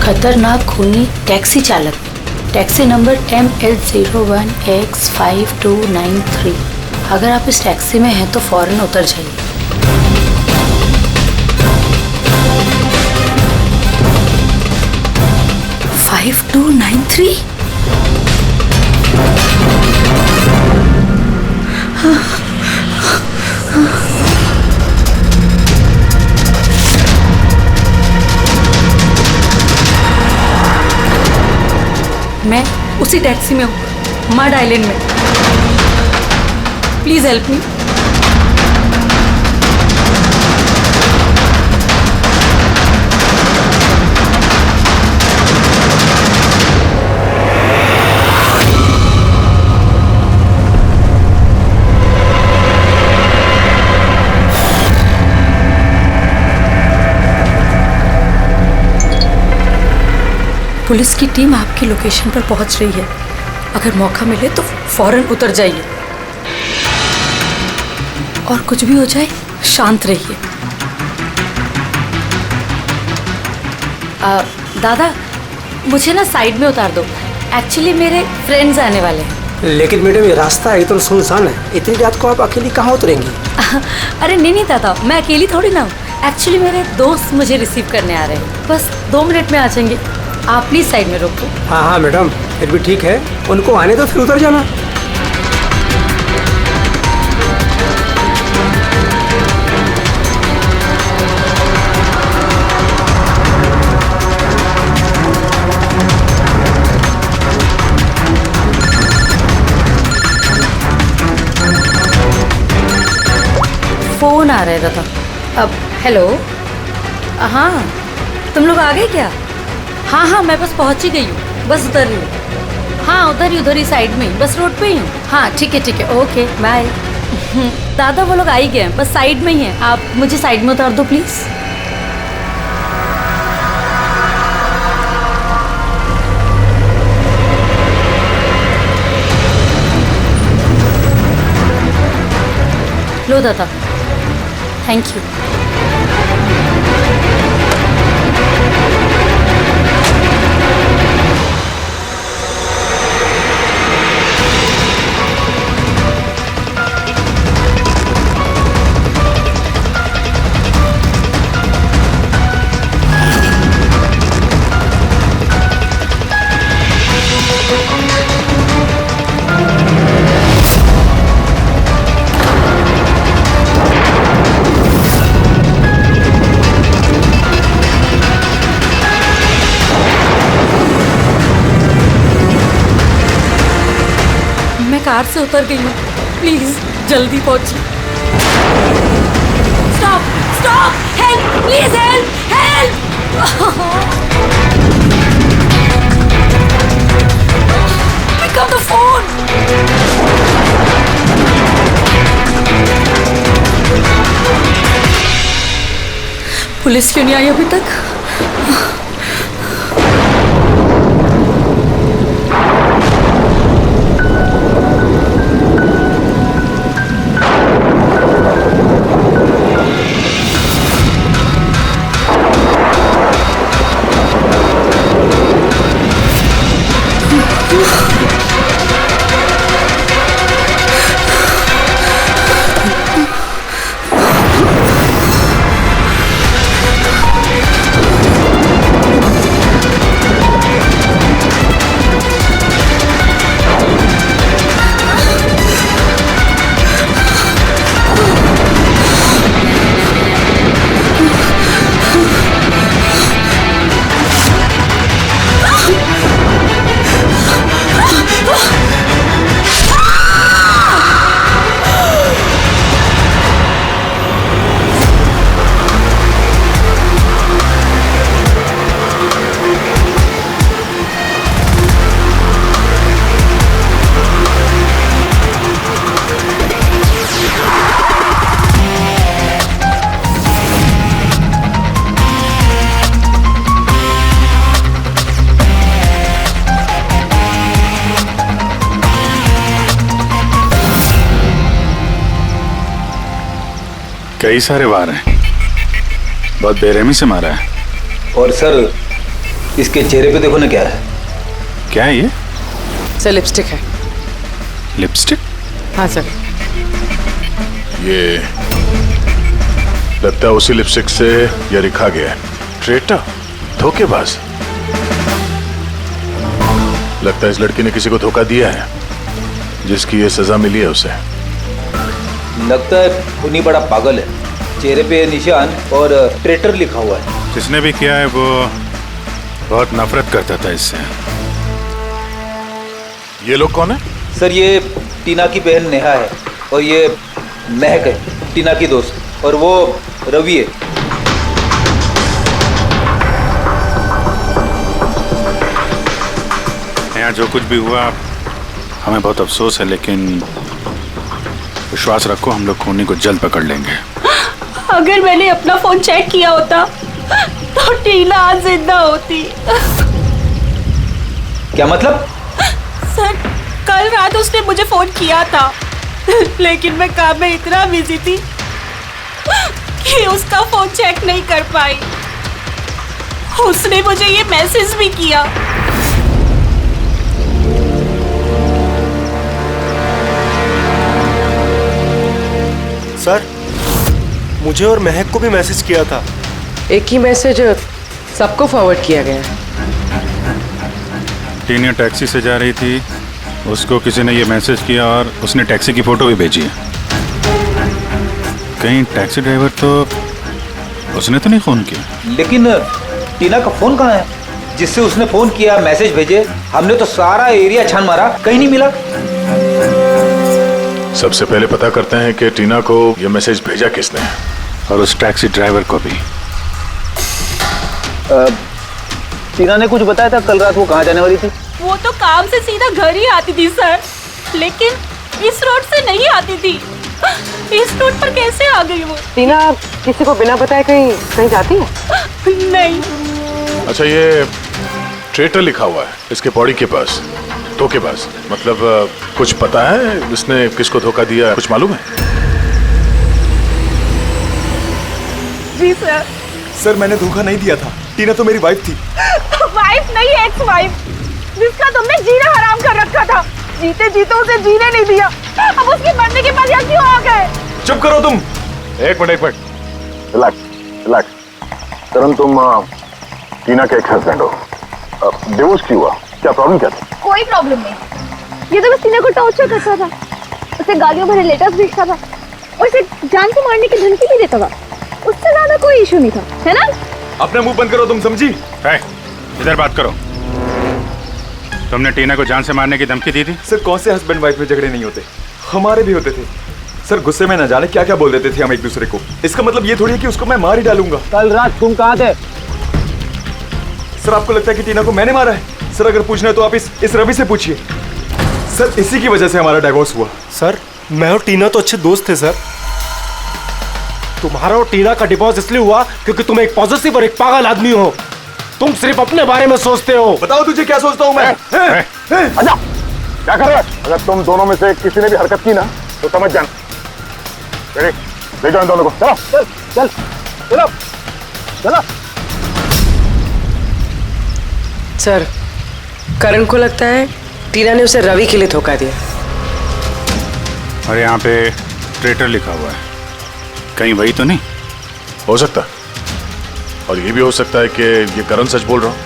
खतरनाक खूनी टैक्सी चालक, टैक्सी नंबर ML01X5293। अगर आप इस टैक्सी में हैं तो फौरन उतर जाइए। फाइव 293। मैं उसी टैक्सी में हूँ, मड आइलैंड में। Please help me. पुलिस की टीम आपकी लोकेशन पर पहुंच रही है। अगर मौका मिले तो फौरन उतर जाइए और कुछ भी हो जाए शांत रहिए। दादा, मुझे ना साइड में उतार दो। एक्चुअली मेरे फ्रेंड्स आने वाले हैं। लेकिन मैडम ये रास्ता एकदम सुनसान है, इतनी रात को आप अकेली कहाँ उतरेंगी? अरे नहीं दादा, मैं अकेली थोड़ी ना हूँ। एक्चुअली मेरे दोस्त मुझे रिसीव करने आ रहे हैं, बस 2 मिनट में आ जाएंगे। आप प्लीज साइड में रोको। हाँ हाँ मैडम, फिर भी ठीक है, उनको आने दो फिर उतर जाना। फोन आ रहा है दादा। अब हेलो, हाँ तुम लोग आ गए क्या? हाँ, मैं बस पहुंच ही गई हूँ, बस उतर रही हूँ। हाँ उधर ही साइड में ही, बस रोड पे ही हूँ। हाँ ठीक है, ओके बाय। दादा वो लोग आ ही गए हैं, बस साइड में ही हैं। आप मुझे साइड में उतार दो प्लीज। लो दादा, थैंक यू। कार से उतर गई हूँ, प्लीज जल्दी पहुंचिए। Stop, help, please help. Pick up the phone. Police क्यों नहीं आई अभी तक? कई सारे वार हैं, बहुत बेरहमी से मारा है। और सर इसके चेहरे पे देखो ना क्या है। क्या है ये? सर लिपस्टिक है। लिपस्टिक? हाँ सर। ये लगता है उसी लिपस्टिक से ये लिखा गया है, ट्रेटर, धोखेबाज। लगता है इस लड़की ने किसी को धोखा दिया है, जिसकी ये सजा मिली है उसे। लगता है उन्हीं बड़ा पागल है। चेहरे पे निशान और ट्रेटर लिखा हुआ है। जिसने भी किया है वो बहुत नफरत करता था इससे। ये लोग कौन है? सर ये टीना की बहन नेहा है और ये महक है, टीना की दोस्त, और वो रवि है। यहाँ जो कुछ भी हुआ हमें बहुत अफसोस है, लेकिन विश्वास रखो हम लोग खूनी को जल्द पकड़ लेंगे। अगर मैंने अपना फोन चेक किया होता तो टीना आज जिंदा होती। क्या मतलब? सर कल रात उसने मुझे फोन किया था, लेकिन मैं काम में इतना बिजी थी कि उसका फोन चेक नहीं कर पाई। उसने मुझे ये मैसेज भी किया। सर, मुझे और महक को भी मैसेज किया था। एक ही मैसेज सबको फॉरवर्ड किया गया है। टीना टैक्सी से जा रही थी, उसको किसी ने ये मैसेज किया और उसने टैक्सी की फोटो भी भेजी है। कहीं टैक्सी ड्राइवर तो उसने तो नहीं फोन किया। लेकिन टीना का फोन कहाँ है जिससे उसने फोन किया, मैसेज भेजे? हमने तो सारा एरिया छान मारा, कहीं नहीं मिला। सबसे पहले पता करते हैं कि टीना को ये मैसेज भेजा किसने, और उस टैक्सी ड्राइवर को भी। टीना ने कुछ बताया था कल रात वो कहाँ जाने वाली थी? वो तो काम से सीधा घर ही आती थी सर, लेकिन इस रोड से नहीं आती थी। इस रोड पर कैसे आ गई वो? टीना किसी को बिना बताए कहीं कहीं जाती है? नहीं। अच्छा, ये ट्रेटर लिखा हुआ है इसके बॉडी के पास, धोखेबाज। मतलब कुछ पता है इसने किसको धोखा दिया, कुछ मालूम है? जी सर। सर, मैंने धोखा नहीं दिया था। टीना तो मेरी वाइफ थी। वाइफ नहीं, एक्स वाइफ, जिसका तुमने जीना हराम कर रखा था। जीते जीते उसे जीने नहीं दिया, अब उसके मरने के बाद यहाँ क्यों आ गए? चुप करो तुम। एक मिनट रिलैक्स। करण, तुम टीना के एक्स हस्बैंड हो। डिवोर्स क्यों हुआ? क्या प्रॉब्लम क्या था? कोई प्रॉब्लम नहीं, ये तो बस टीना को टॉर्चर करता था, उसे गालियों भरे लेटर्स भेजता था और उसे जान से मारने की धमकी भी देता था। उससे ज्यादा कोई इशू नहीं था, है ना? अपना मुंह बंद करो तुम, समझी? इधर बात करो। तुमने टीना को जान से मारने की धमकी दी थी? सर, कौन से हस्बैंड वाइफ में झगड़े नहीं होते? हमारे भी होते थे सर। गुस्से में न जाने क्या क्या बोल देते थे हम एक दूसरे को। इसका मतलब ये थोड़ी है कि उसको मैं मार ही डालूंगा। कल रात तुम कहाँ थे? सर, आपको लगता है कि टीना को मैंने मारा है? सर, अगर पूछना है तो आप इस रवि से पूछिए। सर, इसी की वजह से हमारा डाइवोर्स हुआ। सर, मैं और टीना तो अच्छे दोस्त थे सर। तुम्हारा और टीना का डिवोर्स इसलिए हुआ क्योंकि तुम एक पॉजिटिव और एक पागल आदमी हो। तुम सिर्फ अपने बारे में सोचते हो। बताओ तुझे क्या सोचता हूँ मैं? अच्छा, क्या कर रहा है? अगर तुम दोनों में से किसी ने भी हरकत की ना तो समझ जाना। ले जाओ इन दोनों को। चलो चल चल चलो चलो। सर, करण को लगता है टीना ने उसे रवि के लिए धोखा दिया। और यहाँ पे ट्रेटर लिखा हुआ है, कहीं वही तो नहीं? हो सकता है, और ये भी हो सकता है कि ये करण सच बोल रहा हूँ।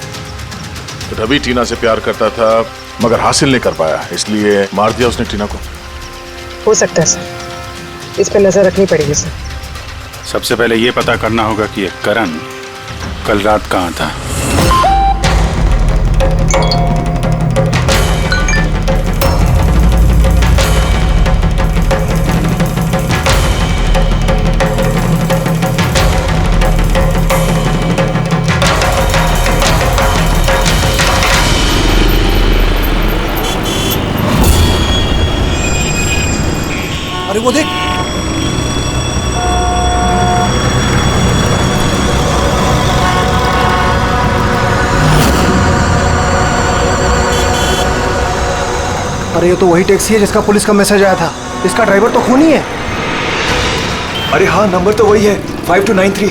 रवि टीना से प्यार करता था मगर हासिल नहीं कर पाया, इसलिए मार दिया उसने टीना को। हो सकता है सर, इस पे नजर रखनी पड़ेगी सर। सबसे पहले ये पता करना होगा कि ये करण कल रात कहाँ था। अरे वो देख, अरे ये तो वही टैक्सी है जिसका पुलिस का मैसेज आया था। इसका ड्राइवर तो खूनी है। अरे हाँ, नंबर तो वही है, 5293।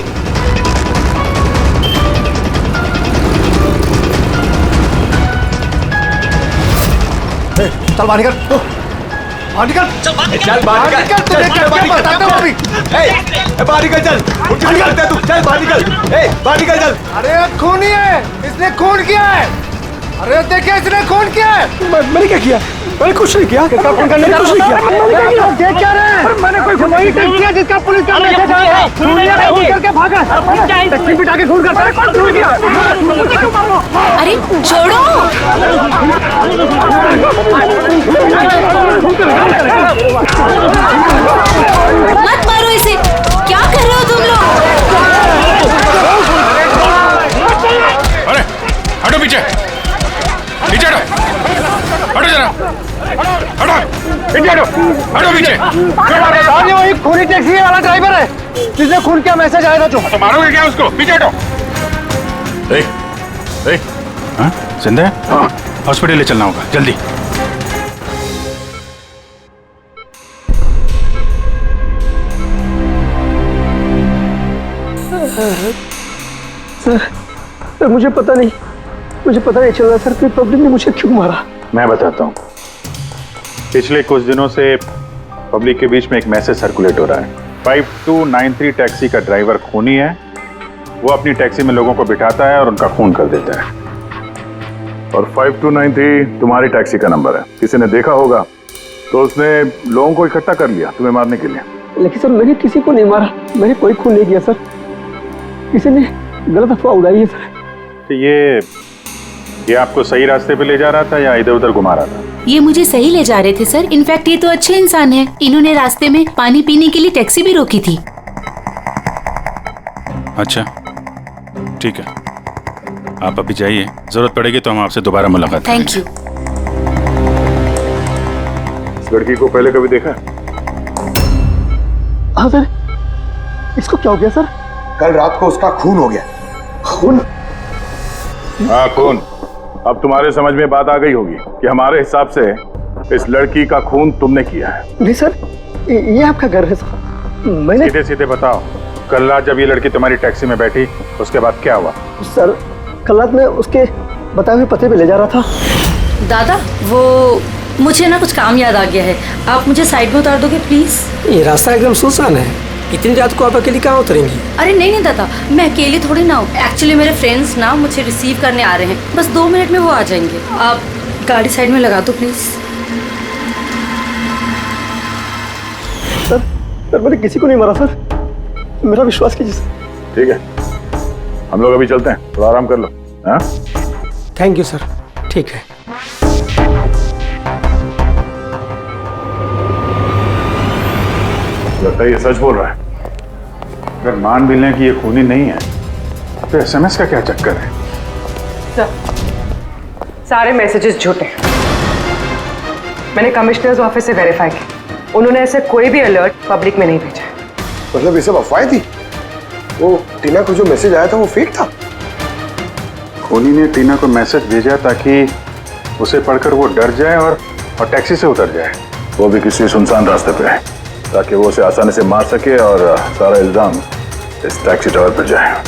चल बाहर निकल, बाहर निकल, चल बाहर निकल, तूने क्या बताता हूँ अभी? बाहर निकल, चल, उठ के निकलते तू, चल बाहर निकल, बाहर निकल, चल। अरे खून ही है, इसने खून किया है। अरे देखिए इसने खून किया है। मैंने क्या किया? मैंने कुछ नहीं किया। किसका खून करने का कुछ नहीं किया। देख क्या रहे हैं? मैंने कोई खून नहीं किया जिसका पुलिस का मैसेज आया है। खून करके भागा। टैक्सी पिटा के खून करता है। कौन खून किया? अरे छोड़ो। मत मारो इसे, क्या कर रहे हो तुम लोग? अरे हटो पीछे, पीछे हटो, हटो जरा, हटो, पीछे हटो, हटो पीछे। सामने वही खूनी टैक्सी वाला ड्राइवर है जिसने खून किया मैसेज आया था जो। तो मारोगे क्या उसको? पीछे हटो। हाँ जिंदा है? हाँ। हॉस्पिटल ले चलना होगा जल्दी। सर मुझे पता नहीं चल रहा सर कि पब्लिक ने मुझे क्यों मारा। मैं बताता हूँ। पिछले कुछ दिनों से पब्लिक के बीच में एक मैसेज सर्कुलेट हो रहा है। 5293 टैक्सी का ड्राइवर खूनी है। वो अपनी टैक्सी में लोगों को बिठाता है और उनका खून कर देता है। और 5293 तुम्हारी टैक्सी का नंबर है। किसी ने देखा होगा तो उसने लोगों को इकट्ठा कर लिया तुम्हें मारने के लिए। लेकिन सर मैंने किसी को नहीं मारा, मैंने कोई खून नहीं किया सर। किसी ने गलत अफवाह उड़ाई है सर। तो ये आपको सही रास्ते पे ले जा रहा था या इधर उधर घुमा रहा था? ये मुझे सही ले जा रहे थे सर। इनफैक्ट ये तो अच्छे इंसान हैं। इन्होंने रास्ते में पानी पीने के लिए टैक्सी भी रोकी थी। अच्छा ठीक है, आप अभी जाइए, जरूरत पड़ेगी तो हम आपसे दोबारा मुलाकात करेंगे। Thank you. इस लड़की को पहले कभी देखा? हाँ सर। इसको क्या हो गया सर? कल रात को उसका खून हो गया। खून? हाँ खून। अब तुम्हारे समझ में बात आ गई होगी कि हमारे हिसाब से इस लड़की का खून तुमने किया है। नहीं सर, ये आपका घर है सर। मैंने सीधे सीधे बताओ, कल रात जब ये लड़की तुम्हारी टैक्सी में बैठी उसके बाद क्या हुआ? सर कल रात में उसके बताए हुए पते पे ले जा रहा था। दादा वो मुझे ना कुछ काम याद आ गया है, आप मुझे साइड में उतार दोगे प्लीज? ये रास्ता एकदम सुनसान है, इतनी रात को आप अकेली कहाँ उतरेंगी? अरे नहीं दादा, मैं अकेले थोड़ी ना हूँ। एक्चुअली मेरे फ्रेंड्स ना मुझे रिसीव करने आ रहे हैं, बस 2 मिनट में वो आ जाएंगे। आप गाड़ी साइड में लगा दो प्लीज। सर मैंने किसी को नहीं मारा सर, मेरा विश्वास कीजिए सर। ठीक है, हम लोग अभी चलते हैं, थोड़ा आराम कर लो। हाँ थैंक यू सर। ठीक है। लगता है ये सच बोल रहा है। अगर मान भी लें कि ये खूनी नहीं है तो एसएमएस का क्या चक्कर है? सर सारे मैसेजेस झूठे हैं। मैंने कमिश्नर्स ऑफिस से वेरीफाई किया, उन्होंने ऐसे कोई भी अलर्ट पब्लिक में नहीं भेजा है। मतलब ये सब अफवाहें थी? वो टीना को जो मैसेज आया था वो फेक था? खूनी ने टीना को मैसेज भेजा ताकि उसे पढ़कर वो डर जाए और टैक्सी से उतर जाए। वो भी किसी सुनसान रास्ते पे है ताकि वो उसे आसानी से मार सके और सारा इल्जाम इस टैक्सी ड्राइवर पर जाए।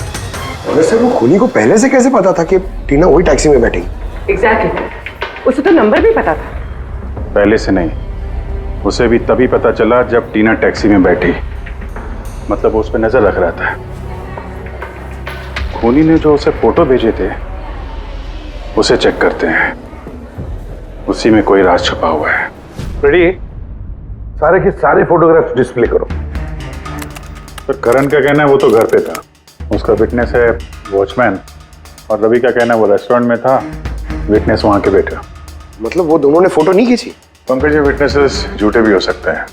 वैसे वो खूनी को पहले से कैसे पता था कि टीना वही टैक्सी में बैठेगी? एग्जैक्टली, उसे तो नंबर भी पता था। पहले से नहीं, उसे भी तभी पता चला जब टीना टैक्सी में बैठी। मतलब वो उस पर नजर रख रहा था। खूनी ने जो उसे फोटो भेजे थे उसे चेक करते हैं, उसी में कोई राज छुपा हुआ है। रेडी? सारे के सारे फोटोग्राफ्स डिस्प्ले करो। पर करण का कहना है वो तो घर पे था, उसका विटनेस है वॉचमैन, और रवि का कहना है वो रेस्टोरेंट में था, विटनेस वहां के बैठा। मतलब वो दोनों ने फोटो नहीं खींची? पंकज, ये विटनेसेस झूठे भी हो सकते हैं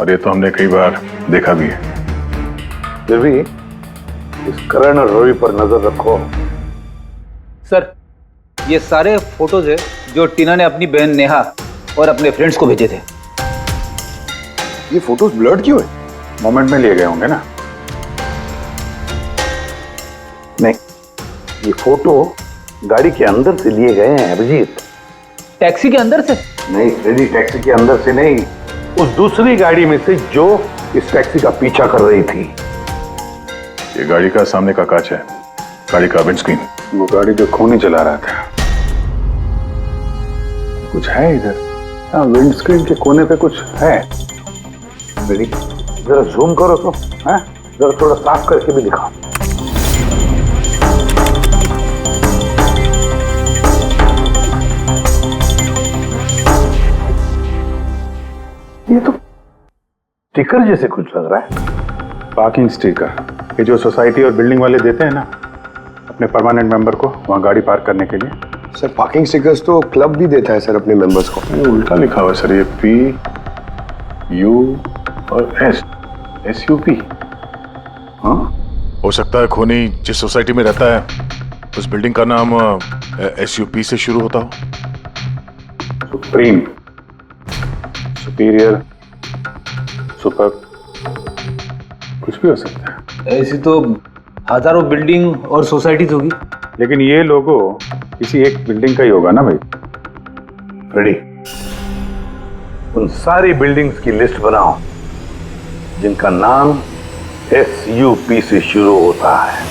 और ये तो हमने कई बार देखा भी है। फिर भी इस करण और रवि पर नजर रखो। सर ये सारे फोटोज है जो टीना ने अपनी बहन नेहा और अपने फ्रेंड्स को भेजे थे। ये फोटोज ब्लर्ड क्यों है? मोमेंट में लिए गए होंगे ना। नहीं, ये फोटो गाड़ी के अंदर से लिए गए हैं अभिजीत। टैक्सी के अंदर से? नहीं रेडी, टैक्सी के अंदर से नहीं, उस दूसरी गाड़ी में से जो इस टैक्सी का पीछा कर रही थी। ये गाड़ी का सामने का कांच है, गाड़ी का विंडस्क्रीन। वो गाड़ी जो खूनी चला रहा था। कुछ है इधर? हाँ, विंड स्क्रीन के कोने पे कुछ है। रेडी, जरा जूम करो तो, हैं? जरा थोड़ा साफ करके भी दिखाओ। ये तो स्टिकर जैसे कुछ लग रहा है। पार्किंग स्टिकर, ये जो सोसाइटी और बिल्डिंग वाले देते हैं ना अपने परमानेंट मेंबर को वहाँ गाड़ी पार्क करने के लिए। सर पार्किंग स्टिकर्स तो क्लब भी देता है सर अपने मेंबर्स को। ये उल्टा लिखा हुआ है सर, ये PU और SUP। हाँ, हो सकता है खोनी जिस सोसाइटी में रहता है उस बिल्डिंग का नाम SUP से शुरू होता हो। सुप्रीम, सुपीरियर, सुपर, कुछ भी हो सकता है। ऐसी तो हजारों बिल्डिंग और सोसाइटीज होगी, लेकिन ये लोगो किसी एक बिल्डिंग का ही होगा ना भाई। रेडी, उन सारी बिल्डिंग्स की लिस्ट बनाओ जिनका नाम SUP से शुरू होता है।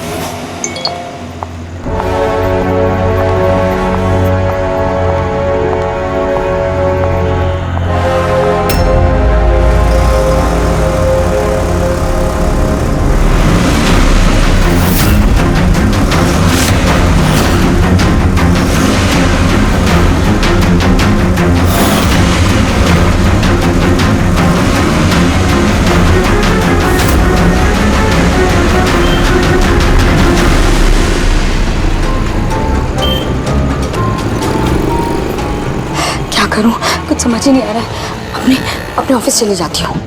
करूं कुछ समझ ही नहीं आ रहा है। अपने ऑफिस चली जाती हूँ।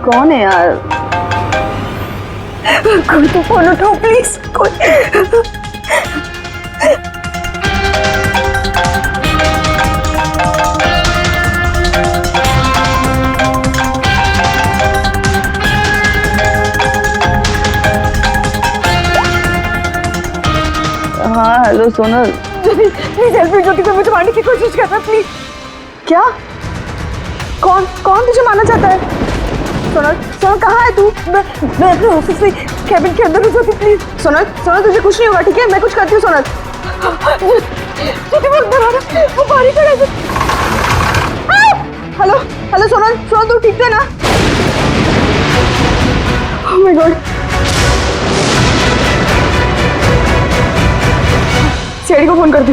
कौन है यार? कोई तो फोन उठाओ प्लीज। कोई हाँ hello Sonal, please help me. Jyoti को मुझे मारने की कोशिश कर रहा है, प्लीज। क्या? कौन कौन तुझे मारना चाहता है? सोनल सोनल कहाँ है तू? मैं अपने ऑफिस में कैबिन के अंदर हूँ ज्योति, प्लीज। सोनल सोनल तुझे कुछ नहीं होगा, ठीक है? मैं कुछ करती हूँ सोनल। ज्योति वो अंदर आ रहा है, वो बाहर ही खड़ा है। हेलो हेलो सोनल सोनल तू ठीक है ना? ओह माय गॉड सीआईडी को फोन कर दी।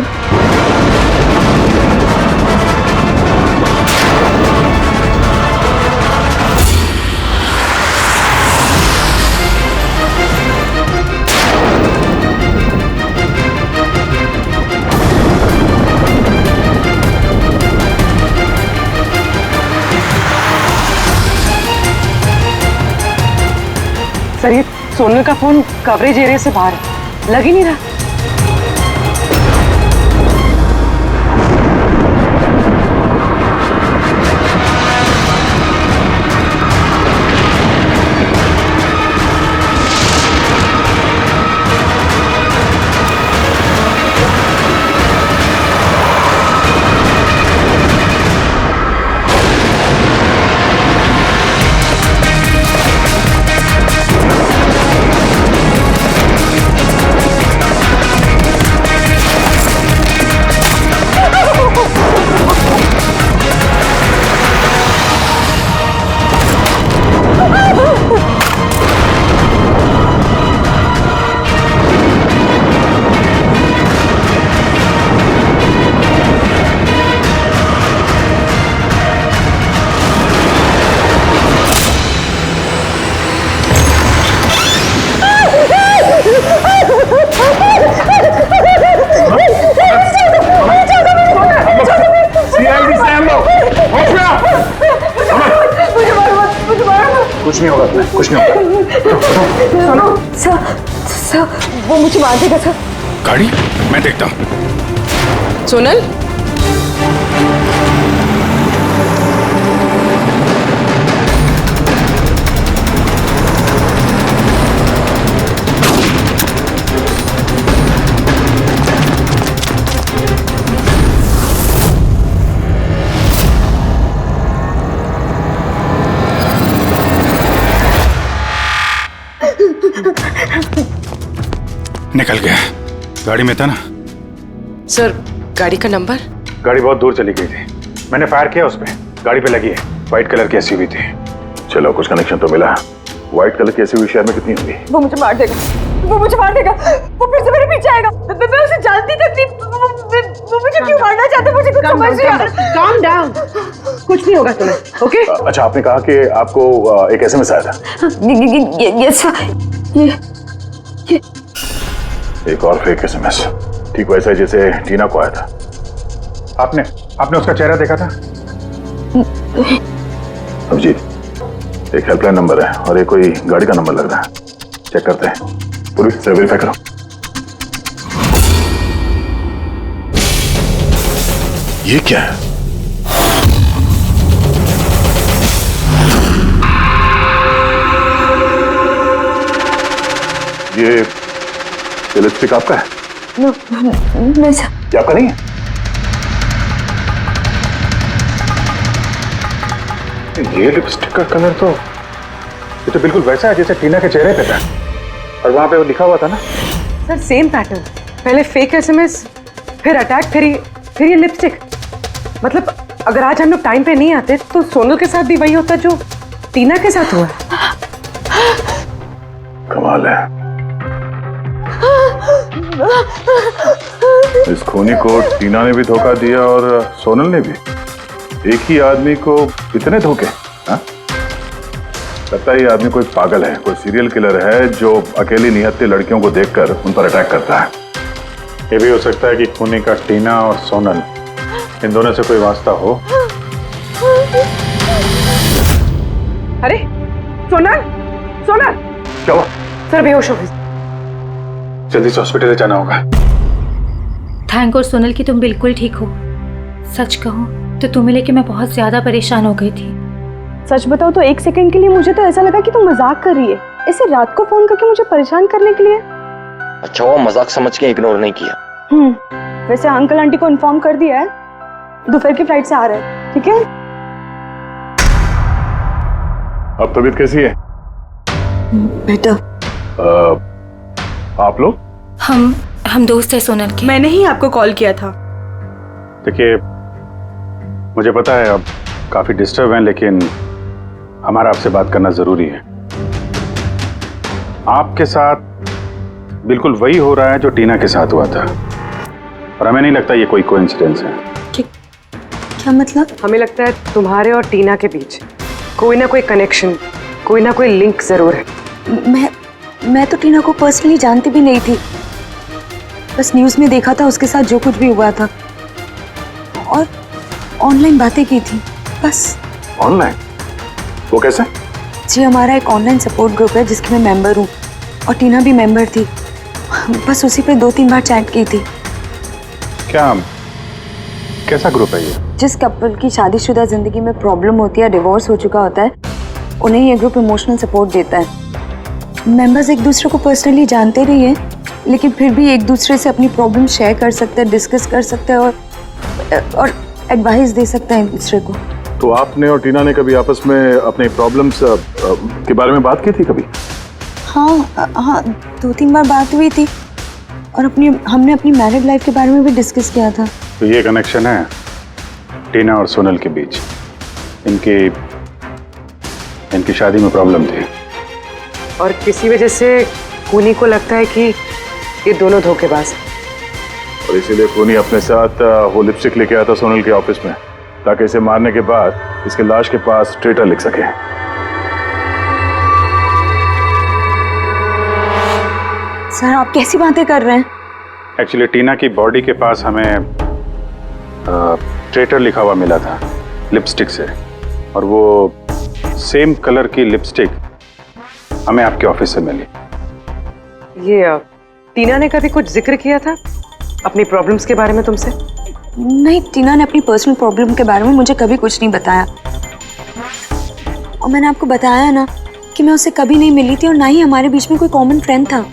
सर ये सोनल का फोन कवरेज एरिया से बाहर है, लग ही नहीं रहा। कुछ नहीं होगा तुम्हें, कुछ नहीं होगा। सुनो सर, वो मुझे मार देगा सर। गाड़ी मैं देखता हूँ। सोनल, निकल गया। गाड़ी में था ना? सर गाड़ी का नंबर? गाड़ी बहुत दूर चली गई थी, मैंने फायर किया उस पे, गाड़ी पे लगी है। व्हाइट कलर की एसयूवी थी। चलो कुछ कनेक्शन तो मिला। व्हाइट कलर की एसयूवी शहर में कितनी होगी? वो मुझे मार देगा, वो मुझे मार देगा, वो फिर से मेरे पीछे आएगा। मैं उसे जानती तक नहीं, वो मुझे क्यों मारना चाहता है, मुझे कुछ समझ नहीं आ रहा। काम डाउन, कुछ नहीं होगा तुम्हें, ओके? अच्छा, आपने कहा कि आपको एक एसएमएस आया था। यस ये एक और फेक एसएमएस, ठीक वैसा ही जैसे टीना को आया था। आपने उसका चेहरा देखा था? जी, एक हेल्पलाइन नंबर है और एक कोई गाड़ी का नंबर लग रहा है। चेक करते हैं, पूरी से वेरीफाई करो। ये क्या है? ये लिपस्टिक आपका है? नो, नहीं सर। ये आपका नहीं है? ये लिपस्टिक का कलर तो ये तो बिल्कुल वैसा है जैसे टीना के चेहरे पे था, और वहां पे वो लिखा हुआ था ना। सर सेम पैटर्न, पहले फेक एसएमएस, फिर अटैक, फिर ये लिपस्टिक। मतलब अगर आज हम लोग टाइम पे नहीं आते तो सोनल के साथ भी वही होता जो टीना के साथ हुआ। कमाल है, इस खूनी को टीना ने भी धोखा दिया और सोनल ने भी। एक ही आदमी को इतने धोखे? हाँ? लगता है ये आदमी कोई पागल है, कोई सीरियल किलर है जो अकेली निहत्थे लड़कियों को देखकर उन पर अटैक करता है। ये भी हो सकता है कि खूनी का टीना और सोनल, इन दोनों से कोई वास्ता हो। अरे सोनल, सोनल! क्या हुआ? सर बेहोश हो गई। जल्दी से हॉस्पिटल जाना होगा। थैंक गॉड सोनल कि तुम बिल्कुल ठीक हो। सच कहूँ तो तुम्हें लेके मैं बहुत ज्यादा परेशान हो गई थी। सच बताओ तो एक सेकंड के लिए मुझे तो ऐसा लगा कि तुम मजाक कर रही है, ऐसे रात को फोन करके मुझे परेशान करने के लिए। अच्छा वो मजाक समझ के इग्नोर नहीं किया। वैसे अंकल आंटी को इन्फॉर्म कर दिया है, दोपहर की फ्लाइट से आ रहे हैं, ठीक है? अब तबीयत कैसी है? बेटा आप लोग? हम दोस्त है सोनल के। मैंने ही आपको कॉल किया था। देखिए, मुझे पता है अब काफी डिस्टर्ब हैं, लेकिन हमारा आपसे बात करना जरूरी है। आपके साथ बिल्कुल वही हो रहा है जो टीना के साथ हुआ था। और हमें नहीं लगता ये कोई कोइंसिडेंस है। क्या मतलब? हमें लगता है तुम्हारे और टीना के बीच कोई ना कोई कनेक्शन, कोई ना कोई लिंक जरूर है। मैं तो टीना को पर्सनली जानती भी नहीं थी, बस न्यूज़ में देखा था उसके साथ जो कुछ भी हुआ था और ऑनलाइन बातें की थी बस। ऑनलाइन? वो कैसे? जी हमारा एक ऑनलाइन सपोर्ट ग्रुप है जिसके मैं मेंबर हूँ और टीना भी मेंबर थी, बस उसी पे 2-3 बार चैट की थी। क्या, कैसा ग्रुप है ये? जिस कपल की शादीशुदा जिंदगी में प्रॉब्लम होती है, डिवोर्स हो चुका होता है, उन्हें ये ग्रुप इमोशनल सपोर्ट देता है। मेंबर्स एक दूसरे को पर्सनली जानते नहीं है, लेकिन फिर भी एक दूसरे से अपनी प्रॉब्लम शेयर कर सकते हैं, डिस्कस कर सकते हैं और एडवाइस दे सकते हैं एक दूसरे को। तो आपने और टीना ने कभी आपस में अपने प्रॉब्लम्स के बारे में बात की थी कभी? हाँ 2-3 बार बात हुई थी और हमने अपनी मैरिड लाइफ के बारे में भी डिस्कस किया था। तो ये कनेक्शन है टीना और सोनल के बीच। इनकी शादी में प्रॉब्लम थी और किसी वजह से खूनी को लगता है कि ये दोनों धोखेबाज हैं। और इसीलिए खूनी अपने साथ वो लिपस्टिक लेके आया था सोनल के ऑफिस में, ताकि इसे मारने के बाद इसके लाश के पास ट्रेटर लिख सके। सर आप कैसी बातें कर रहे हैं? एक्चुअली टीना की बॉडी के पास हमें ट्रेटर लिखा हुआ मिला था लिपस्टिक से, और वो सेम कलर की लिपस्टिक हमें आपके ऑफिस से मिली। ये टीना ने कभी कुछ जिक्र किया था अपनी प्रॉब्लम्स के बारे में तुमसे? नहीं, टीना ने अपनी पर्सनल प्रॉब्लम के बारे में मुझे कभी कुछ नहीं बताया और मैंने आपको बताया ना कि मैं उससे कभी नहीं मिली थी और ना ही हमारे बीच में कोई कॉमन फ्रेंड था।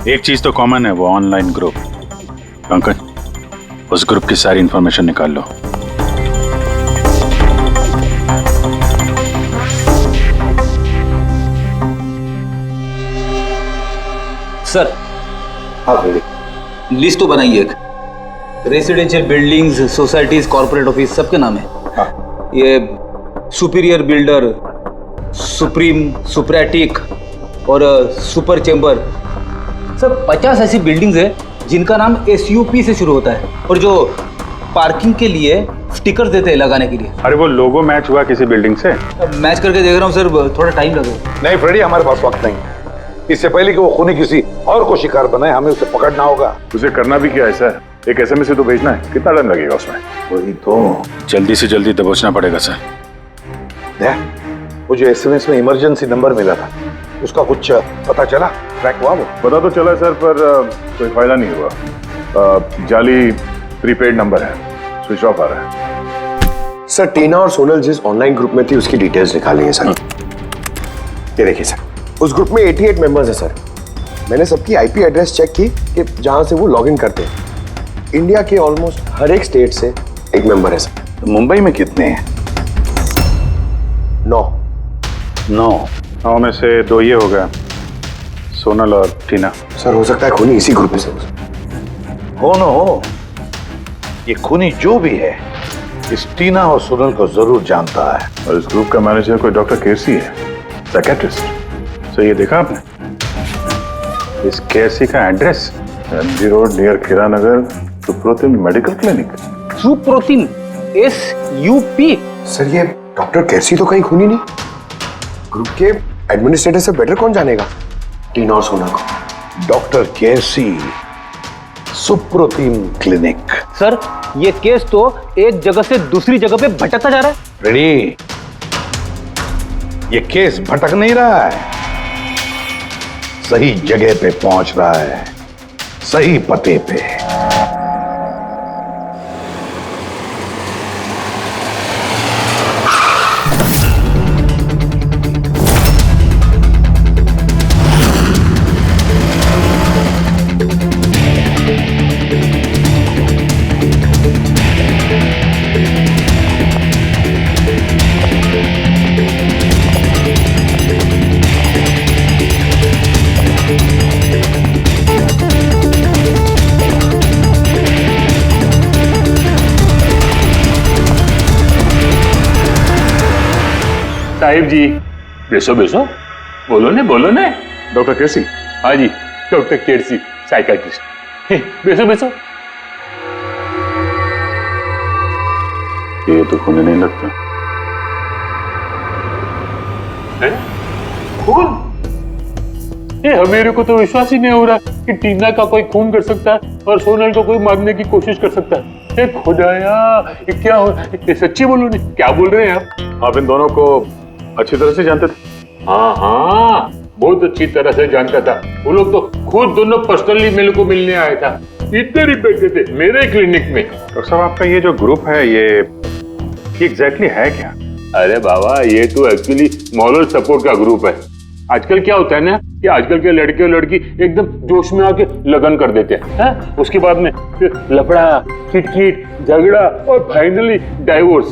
एक चीज तो कॉमन है, वो ऑनलाइन ग्रुप। पंकज, उस ग्रुप की सारी इंफॉर्मेशन निकाल लो। सर, हाँ लिस्ट तो बनाइए एक। Residential buildings, societies, corporate office सबके नाम है। हाँ। ये सुपीरियर बिल्डर, सुप्रीम, सुप्रेटिक और सुपर चेंबर, सब 50 ऐसी बिल्डिंग्स है जिनका नाम SUP से शुरू होता है और जो पार्किंग के लिए स्टिकर देते हैं लगाने के लिए। अरे वो लोगो मैच हुआ किसी बिल्डिंग से? मैच करके देख रहा हूँ सर, थोड़ा टाइम लगेगा। नहीं फ्रेडी, हमारे पास वक्त नहीं। इससे पहले कि वो खूनी किसी और को शिकार बनाए, हमें उसे पकड़ना होगा। उसे करना भी क्या है सर? एक SMS से तो भेजना है, कितना टाइम लगेगा उसमें? वही तो, जल्दी से जल्दी दबोचना पड़ेगा सर। वो जो SMS में इमरजेंसी नंबर मिला था, उसका कुछ पता चला? ट्रैक हुआ वो? पता तो चला सर, पर कोई फायदा नहीं हुआ। जाली प्रीपेड नंबर है, स्विच ऑफ आ रहा है। सर टीना और सोनल जिस ऑनलाइन ग्रुप में थी उसकी डिटेल्स निकाली है सर। ये देखिए सर, उस ग्रुप में 88 मेंबर्स हैं सर। मैंने सबकी IP एड्रेस चेक की कि जहां से वो लॉगिन करते हैं। इंडिया के ऑलमोस्ट हर एक स्टेट से एक मेंबर है सर। तो मुंबई में कितने हैं? 9 में से 2 ये हो गया, सोनल और टीना। सर हो सकता है खूनी इसी ग्रुप में से हो न हो, ये खूनी जो भी है इस टीना और सोनल को जरूर जानता है। और इस ग्रुप का मैनेजर कोई डॉक्टर केसी है, साइकियाट्रिस्ट। सो ये देखा आपने इस केसी का एड्रेस? MG रोड नियर खीरा नगर, Suprotim medical clinic. Suprotim SUP? Sir ये डॉक्टर केसी तो कहीं खूनी नहीं। ग्रुप के एडमिनिस्ट्रेटर से बेटर कौन जानेगा टीना और सोना को? डॉक्टर केसी, सुप्रोतिम क्लिनिक। सर ये केस तो एक जगह से दूसरी जगह पे भटकता जा रहा है। रेडी, ये केस भटक नहीं रहा है, सही जगह पे पहुंच रहा है, सही पते पे। साहिब जी, बेसो बेसो, बोलो ने बोलो ने। डॉक्टर केसी? हाँ जी, डॉक्टर केसी, साइकियाट्रिस्ट। बेसो बेसो। ये तो खून नहीं लगता। खून? मेरे को तो विश्वास ही नहीं हो रहा कि टीना का कोई खून कर सकता है और सोनल को कोई मारने की कोशिश कर सकता है। खुदाया, ये क्या हो? ये सच्ची बोलो नहीं, क्या बोल रहे हैं आप इन दोनों को अच्छी तरह से जानते थे? हाँ हाँ, बहुत अच्छी तरह से जानता था। वो लोग तो खुद दोनों पर्सनली मेरे को मिलने आया था। इधर ही बैठे थे मेरे क्लिनिक में। डॉक्टर साहब, आपका ये जो ग्रुप है ये एग्जैक्टली है क्या? अरे बाबा, ये तो एक्चुअली मॉरल सपोर्ट का ग्रुप है। आजकल क्या होता है ना कि आजकल के लड़के और लड़की एकदम जोश में आके लगन कर देते हैं, उसके बाद में फिर लफड़ा, किटकिट, झगड़ा और फाइनली डाइवोर्स।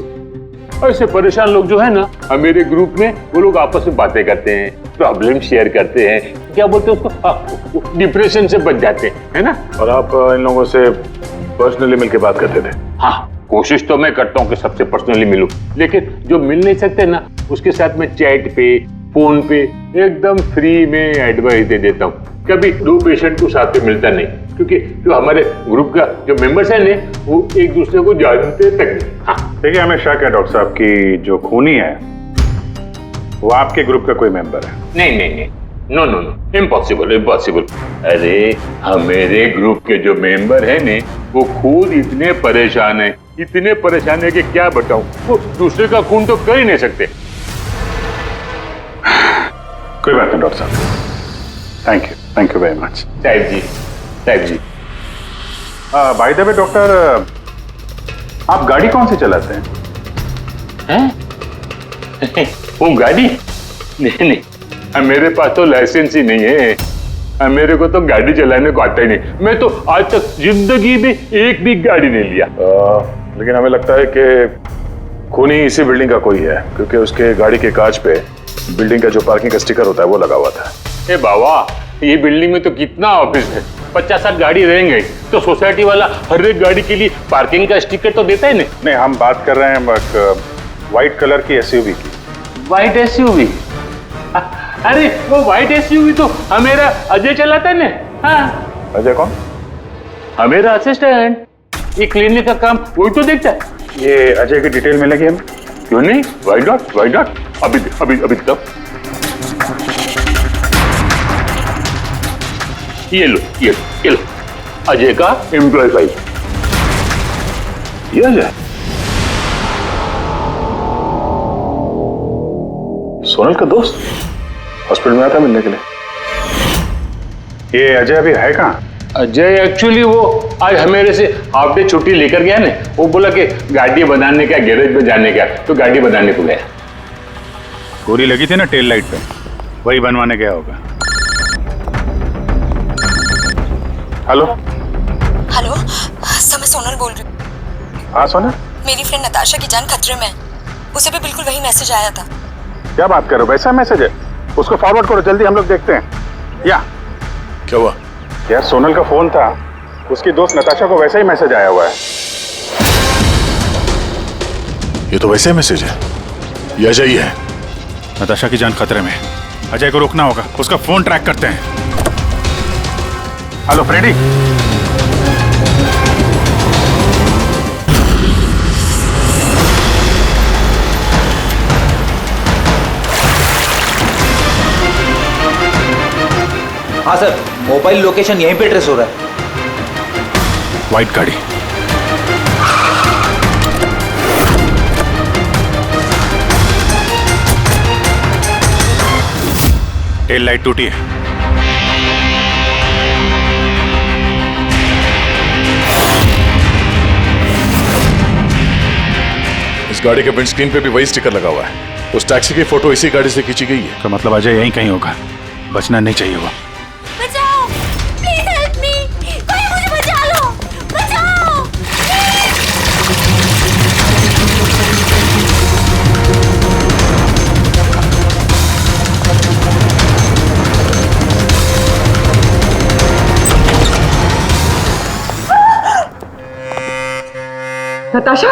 ऐसे परेशान लोग जो है ना, मेरे ग्रुप में वो लोग आपस में बातें करते हैं, प्रॉब्लम शेयर करते हैं, क्या बोलते हैं उसको, डिप्रेशन से बच जाते हैं, है ना। और आप इन लोगों से पर्सनली मिलकर बात करते थे? हाँ, कोशिश तो मैं करता हूँ कि सबसे पर्सनली मिलूं, लेकिन जो मिल नहीं सकते ना, उसके साथ में चैट पे, फोन पे एकदम फ्री में एडवाइस दे देता हूँ। कभी दो पेशेंट को साथ में मिलता नहीं, क्योंकि जो हमारे ग्रुप का जो मेंबर्स है ना, वो एक दूसरे को जानते तक नहीं। हाँ, देखिए, हमें शक है डॉक्टर साहब की जो खूनी है वो आपके ग्रुप का कोई मेंबर है। नहीं नहीं नहीं, no no no, impossible impossible. अरे हमारे ग्रुप के जो मेंबर है ने, वो खुद इतने परेशान है कि क्या बताऊं। वो दूसरे का खून तो कर ही नहीं सकते। कोई बात नहीं डॉक्टर साहब, थैंक यू वेरी मच। साहिब जी। बाय द वे डॉक्टर, आप गाड़ी कौन सी चलाते हैं? वो गाड़ी? नहीं, मेरे पास तो लाइसेंस ही नहीं है। मेरे को तो गाड़ी चलाने को आता ही नहीं। मैं तो आज तक जिंदगी में एक भी गाड़ी नहीं लिया। लेकिन हमें लगता है कि खूनी इसी बिल्डिंग का कोई है, क्योंकि उसके गाड़ी के कांच पे बिल्डिंग का जो पार्किंग का स्टिकर होता है वो लगा हुआ था। ए बाबा, ये बिल्डिंग में तो कितना ऑफिस है, 50-60 गाड़ी रहेंगे, तो सोसाइटी वाला हर एक गाड़ी के लिए पार्किंग का स्टिकर तो देता है नहीं, हम बात कर रहे हैं व्हाइट कलर की एसयूवी की। White SUV? अरे वो व्हाइट एसयूवी तो हमेरा अजय चलाता है ना। हाँ। अजय कौन? हमेरा असिस्टेंट, ये क्लिनिक का काम वही तो देखता है। ये अजय की डिटेल मिलेगी हमें? क्यों नहीं, वाई नॉट। अभी तक ये लो अजय का एम्प्लॉय फाइल। ये अजय सोनल का दोस्त हॉस्पिटल में आया था मिलने के लिए। ये अजय अभी है कहाँ? अजय एक्चुअली वो आज मेरे से हाफ डे छुट्टी लेकर गया ना। वो बोला कि गाड़ी बनाने का, गैरेज में जाने का, तो गाड़ी बनाने को गया। गोली लगी थी ना टेल लाइट पे, वही बनवाने गया होगा। हेलो सर, मैं सोनल बोल रही हूँ। हाँ सोनल, मेरी फ्रेंड नताशा की जान खतरे में है। उसे भी बिल्कुल वही मैसेज आया था। क्या बात कर रहे हो? वैसा मैसेज है? उसको फॉरवर्ड करो जल्दी, हम लोग देखते हैं। या क्या हुआ? यार सोनल का फोन था, उसकी दोस्त नताशा को वैसा ही मैसेज आया हुआ है। ये तो वैसे मैसेज है, ये अजय ही है। नताशा की जान खतरे में, अजय को रोकना होगा, उसका फोन ट्रैक करते हैं। Hello Freddy. हाँ सर, मोबाइल लोकेशन यहीं पे ट्रेस हो रहा है। व्हाइट गाड़ी। टेल लाइट टूटी है। इस गाड़ी के विंडस्क्रीन पे भी वही स्टिकर लगा हुआ है। उस टैक्सी की फोटो इसी गाड़ी से खींची गई है। तो मतलब अजय यहीं कहीं होगा, बचना नहीं चाहिए वो। बचाओ, प्लीज हेल्प मी, कोई मुझे बचा लो, बचाओ। नताशा,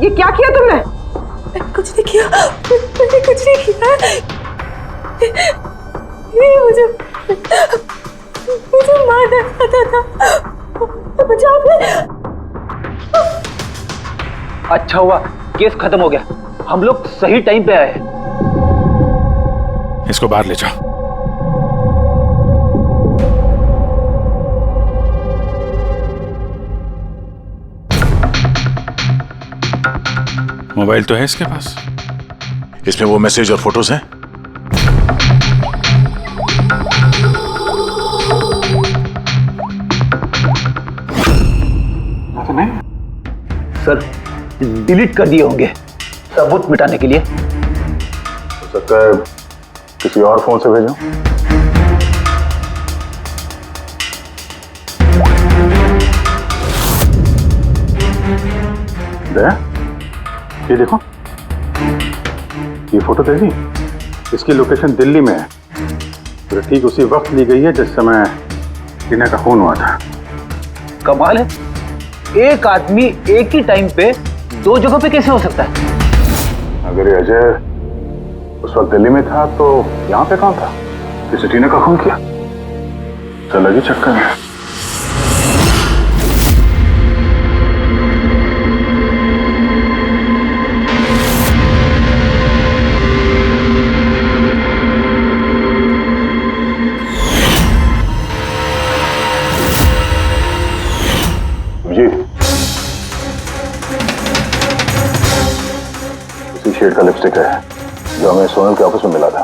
ये क्या किया तुमने? कुछ नहीं किया, मैंने कुछ नहीं किया। ये मुझे मारना चाहता था। मुझे आपने अच्छा हुआ केस खत्म हो गया, हम लोग सही टाइम पे आए। इसको बाहर ले जाओ। मोबाइल तो है इसके पास, इसमें वो मैसेज और फोटोज हैं। सर डिलीट कर दिए होंगे सबूत मिटाने के लिए। हो सकता है किसी और फोन से भेजो। ये देखो, ये फोटो देखी, इसकी लोकेशन दिल्ली में है। तो ठीक उसी वक्त ली गई है जिस समय टीना का खून हुआ था। कमाल है, एक आदमी एक ही टाइम पे दो जगह पे कैसे हो सकता है? अगर ये अजय उस वक्त दिल्ली में था तो यहाँ पे कौन था? किसी टीना का खून किया? चल लगी चक्कर में। शेड का लिपस्टिक है जो हमें सोनल के ऑफिस में मिला था,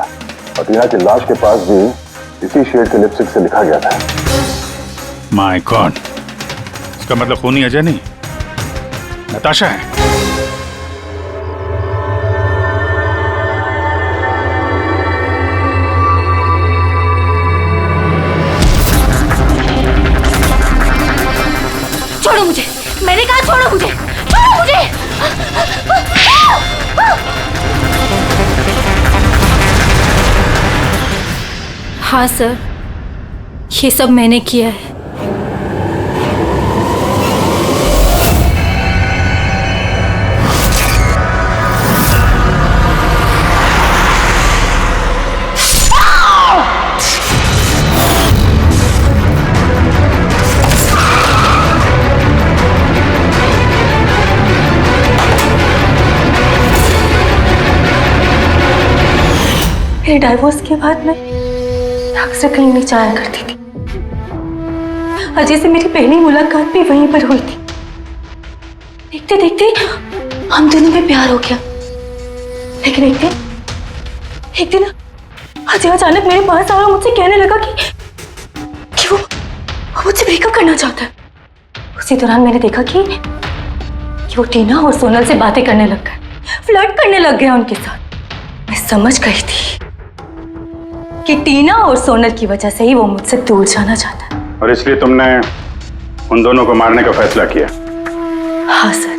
और टीना की लाश के पास भी इसी शेड के लिपस्टिक से लिखा गया था। माय गॉड, इसका मतलब खूनी अजय नहीं, नताशा है। छोड़ो मुझे, मैंने कहा छोड़ो मुझे, छोड़ो मुझे। हाँ सर, ये सब मैंने किया है। मेरे डाइवोर्स के बाद मैं अक्सर कहीं नहीं जाया करती थी। अजय से मेरी पहली मुलाकात भी वहीं पर हुई थी। देखते देखते हम दोनों में प्यार हो गया। लेकिन एक दिन अजय अचानक मेरे पास आया और मुझसे कहने लगा कि वो मुझसे ब्रेकअप करना चाहता है। उसी दौरान मैंने देखा कि वो टीना और सोनल से बातें करने लग गए, फ्लर्ट करने लग गया उनके साथ। मैं समझ गई थी कि टीना और सोनल की वजह से ही वो मुझसे दूर जाना चाहता है। और इसलिए तुमने उन दोनों को मारने का फैसला किया? हाँ सर,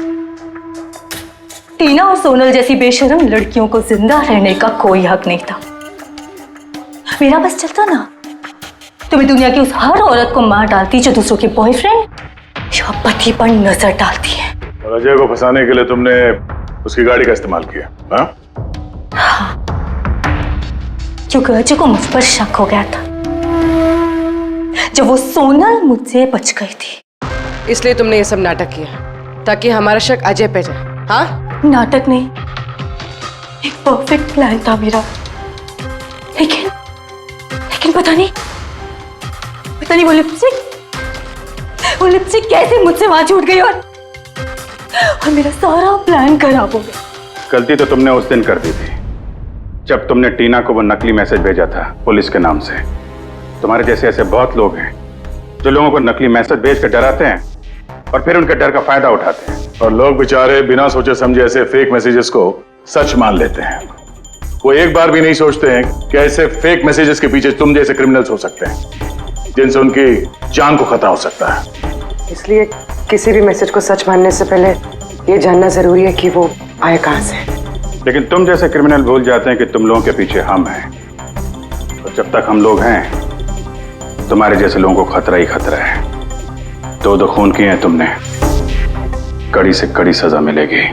टीना और सोनल जैसी बेशर्म लड़कियों को जिंदा रहने का कोई हक नहीं था। मेरा बस चलता ना तो मैं दुनिया की उस हर औरत को मार डालती जो दूसरों के बॉयफ्रेंड या पति पर नजर डालती है। और अजय को फंसाने के लिए तुमने उसकी गाड़ी का इस्तेमाल किया? हाँ, क्योंकि अजय को मुझ पर शक हो गया था जब वो सोनल मुझसे बच गई थी। इसलिए तुमने ये सब नाटक किया ताकि हमारा शक अजय पे जाए? हाँ, नाटक नहीं, एक परफेक्ट प्लान था मेरा। लेकिन पता नहीं वो लिपस्टिक कैसे मुझसे वहां छूट गई और मेरा सारा प्लान खराब हो गया। गलती तो तुमने उस दिन कर दी थी जब तुमने टीना को वो नकली मैसेज भेजा था पुलिस के नाम से। तुम्हारे जैसे ऐसे बहुत लोग हैं जो लोगों को नकली मैसेज भेज कर डराते हैं और फिर उनके डर का फायदा उठाते हैं। और लोग बेचारे बिना सोचे समझे ऐसे फेक मैसेजेस को सच मान लेते हैं। वो एक बार भी नहीं सोचते हैं कि ऐसे फेक मैसेजेस के पीछे तुम जैसे क्रिमिनल्स हो सकते हैं जिनसे उनकी जान को खतरा हो सकता है। इसलिए किसी भी मैसेज को सच मानने से पहले ये जानना जरूरी है कि वो आए कहां से। लेकिन तुम जैसे क्रिमिनल भूल जाते हैं कि तुम लोगों के पीछे हम हैं, और जब तक हम लोग हैं तुम्हारे जैसे लोगों को खतरा ही खतरा है। दो खून किए हैं तुमने, कड़ी से कड़ी सजा मिलेगी।